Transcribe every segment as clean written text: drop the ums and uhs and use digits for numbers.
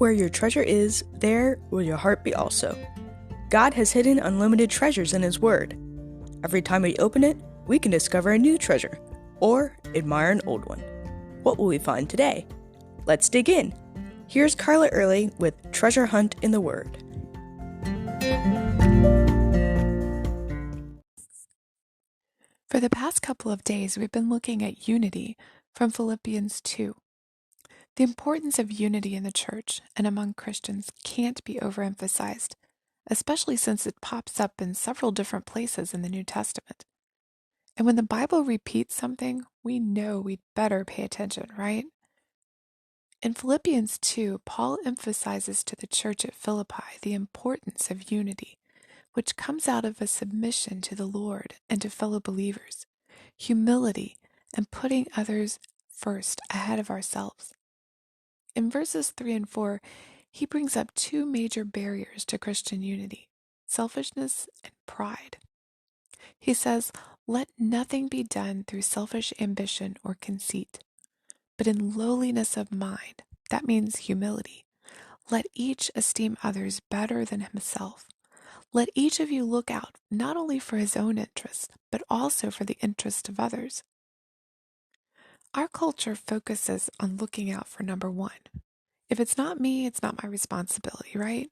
Where your treasure is, there will your heart be also. God has hidden unlimited treasures in His Word. Every time we open it, we can discover a new treasure, or admire an old one. What will we find today? Let's dig in. Here's Carla Early with Treasure Hunt in the Word. For the past couple of days, we've been looking at unity from Philippians 2. The importance of unity in the church and among Christians can't be overemphasized, especially since it pops up in several different places in the New Testament. And when the Bible repeats something, we know we'd better pay attention, right? In Philippians 2, Paul emphasizes to the church at Philippi the importance of unity, which comes out of a submission to the Lord and to fellow believers, humility, and putting others first ahead of ourselves. In verses 3 and 4, he brings up two major barriers to Christian unity: selfishness and pride. He says, "Let nothing be done through selfish ambition or conceit, but in lowliness of mind," that means humility, "let each esteem others better than himself. Let each of you look out not only for his own interest, but also for the interest of others." Our culture focuses on looking out for number one. If it's not me, it's not my responsibility, right?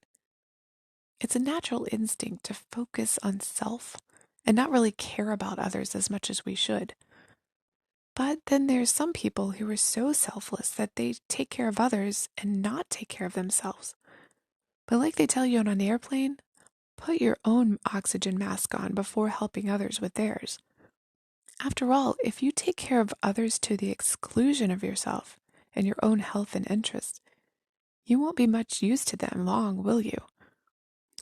It's a natural instinct to focus on self and not really care about others as much as we should. But then there's some people who are so selfless that they take care of others and not take care of themselves. But like they tell you on an airplane, put your own oxygen mask on before helping others with theirs. After all, if you take care of others to the exclusion of yourself and your own health and interests, you won't be much use to them long, will you?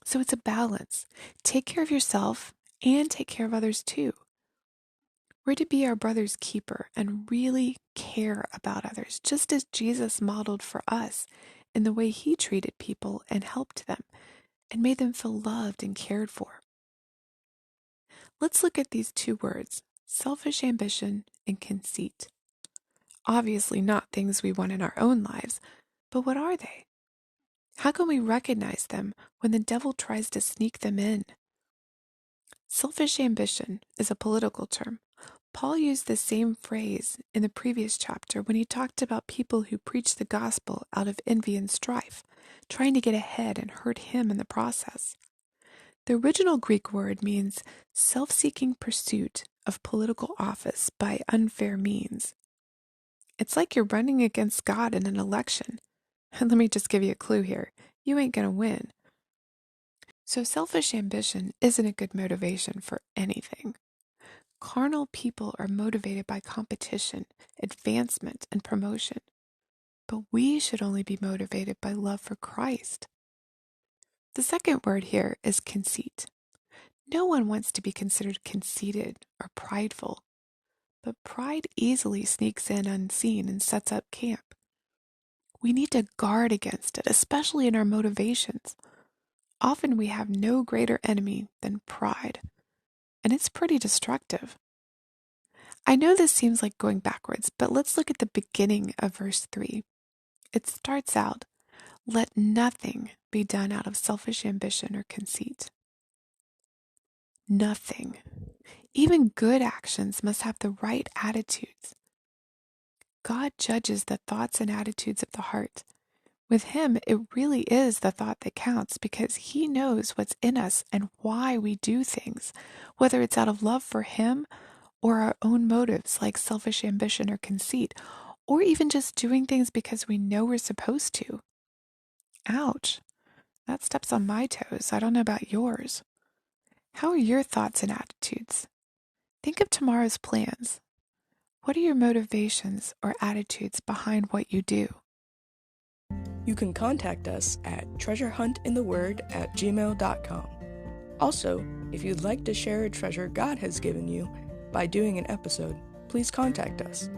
So it's a balance. Take care of yourself and take care of others too. We're to be our brother's keeper and really care about others, just as Jesus modeled for us in the way He treated people and helped them and made them feel loved and cared for. Let's look at these two words: selfish ambition and conceit. Obviously not things we want in our own lives, but what are they? How can we recognize them when the devil tries to sneak them in? Selfish ambition is a political term. Paul used the same phrase in the previous chapter when he talked about people who preach the gospel out of envy and strife, trying to get ahead and hurt him in the process. The original Greek word means self-seeking pursuit of political office by unfair means. It's like you're running against God in an election. And let me just give you a clue here. You ain't going to win. So selfish ambition isn't a good motivation for anything. Carnal people are motivated by competition, advancement, and promotion. But we should only be motivated by love for Christ. The second word here is conceit. No one wants to be considered conceited or prideful, but pride easily sneaks in unseen and sets up camp. We need to guard against it, especially in our motivations. Often we have no greater enemy than pride, and it's pretty destructive. I know this seems like going backwards, but let's look at the beginning of verse 3. It starts out, "Let nothing be done out of selfish ambition or conceit." Nothing. Even good actions must have the right attitudes. God judges the thoughts and attitudes of the heart. With Him, it really is the thought that counts because He knows what's in us and why we do things, whether it's out of love for Him or our own motives like selfish ambition or conceit, or even just doing things because we know we're supposed to. Ouch. That steps on my toes. I don't know about yours. How are your thoughts and attitudes? Think of tomorrow's plans. What are your motivations or attitudes behind what you do? You can contact us at treasurehuntintheword@gmail.com. Also, if you'd like to share a treasure God has given you by doing an episode, please contact us.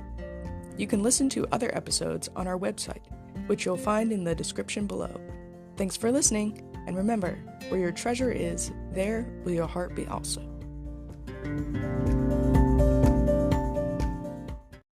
You can listen to other episodes on our website, which you'll find in the description below. Thanks for listening, and remember, where your treasure is, there will your heart be also.